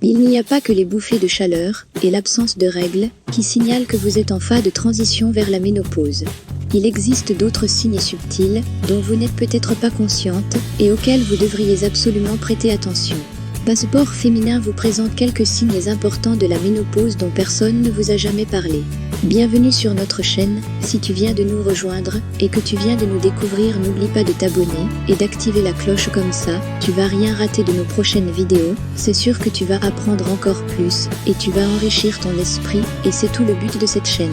Il n'y a pas que les bouffées de chaleur et l'absence de règles qui signalent que vous êtes en phase de transition vers la ménopause. Il existe d'autres signes subtils dont vous n'êtes peut-être pas consciente et auxquels vous devriez absolument prêter attention. Passeport féminin vous présente quelques signes importants de la ménopause dont personne ne vous a jamais parlé. Bienvenue sur notre chaîne. Si tu viens de nous rejoindre et que tu viens de nous découvrir, n'oublie pas de t'abonner et d'activer la cloche, comme ça, tu vas rien rater de nos prochaines vidéos. C'est sûr que tu vas apprendre encore plus et tu vas enrichir ton esprit, et c'est tout le but de cette chaîne.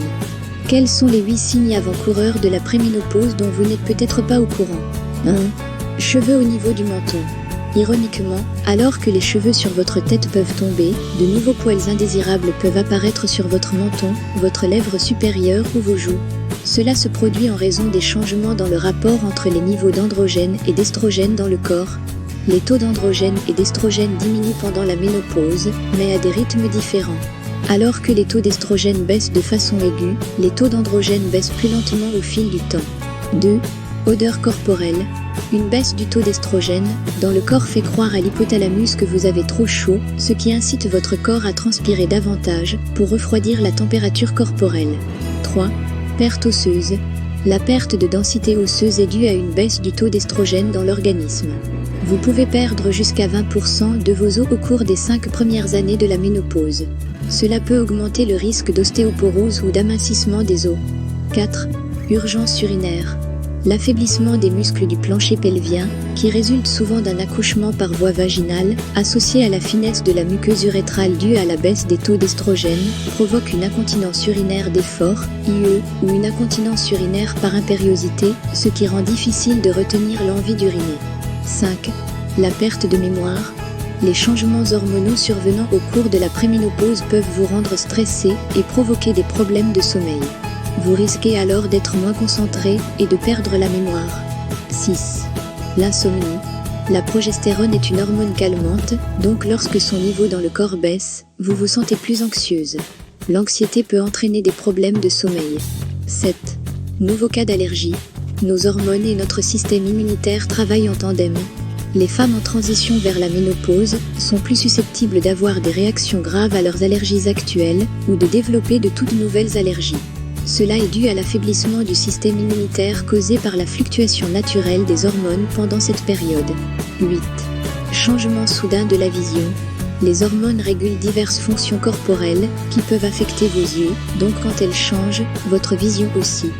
Quels sont les 8 signes avant-coureurs de la préménopause dont vous n'êtes peut-être pas au courant? 1. Cheveux au niveau du menton. Ironiquement, alors que les cheveux sur votre tête peuvent tomber, de nouveaux poils indésirables peuvent apparaître sur votre menton, votre lèvre supérieure ou vos joues. Cela se produit en raison des changements dans le rapport entre les niveaux d'androgène et d'estrogène dans le corps. Les taux d'androgène et d'estrogène diminuent pendant la ménopause, mais à des rythmes différents. Alors que les taux d'estrogène baissent de façon aiguë, les taux d'androgène baissent plus lentement au fil du temps. 2. Odeur corporelle. Une baisse du taux d'estrogène dans le corps fait croire à l'hypothalamus que vous avez trop chaud, ce qui incite votre corps à transpirer davantage pour refroidir la température corporelle. 3. Perte osseuse. La perte de densité osseuse est due à une baisse du taux d'estrogène dans l'organisme. Vous pouvez perdre jusqu'à 20% de vos os au cours des 5 premières années de la ménopause. Cela peut augmenter le risque d'ostéoporose ou d'amincissement des os. 4. Urgence urinaire. L'affaiblissement des muscles du plancher pelvien, qui résulte souvent d'un accouchement par voie vaginale, associé à la finesse de la muqueuse urétrale due à la baisse des taux d'estrogène, provoque une incontinence urinaire d'effort, IE, ou une incontinence urinaire par impériosité, ce qui rend difficile de retenir l'envie d'uriner. 5. La perte de mémoire. Les changements hormonaux survenant au cours de la préménopause peuvent vous rendre stressé et provoquer des problèmes de sommeil. Vous risquez alors d'être moins concentré et de perdre la mémoire. 6. L'insomnie. La progestérone est une hormone calmante, donc lorsque son niveau dans le corps baisse, vous vous sentez plus anxieuse. L'anxiété peut entraîner des problèmes de sommeil. 7. Nouveau cas d'allergie. Nos hormones et notre système immunitaire travaillent en tandem. Les femmes en transition vers la ménopause sont plus susceptibles d'avoir des réactions graves à leurs allergies actuelles ou de développer de toutes nouvelles allergies. Cela est dû à l'affaiblissement du système immunitaire causé par la fluctuation naturelle des hormones pendant cette période. 8. Changement soudain de la vision. Les hormones régulent diverses fonctions corporelles qui peuvent affecter vos yeux, donc quand elles changent, votre vision aussi.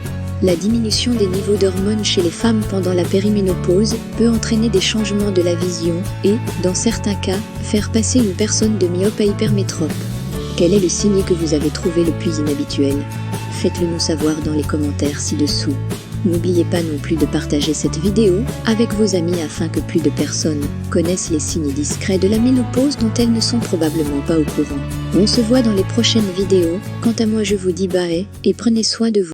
La diminution des niveaux d'hormones chez les femmes pendant la périménopause peut entraîner des changements de la vision et, dans certains cas, faire passer une personne de myope à hypermétrope. Quel est le signe que vous avez trouvé le plus inhabituel? Faites-le nous savoir dans les commentaires ci-dessous. N'oubliez pas non plus de partager cette vidéo avec vos amis afin que plus de personnes connaissent les signes discrets de la ménopause dont elles ne sont probablement pas au courant. On se voit dans les prochaines vidéos. Quant à moi, je vous dis bye et prenez soin de vous.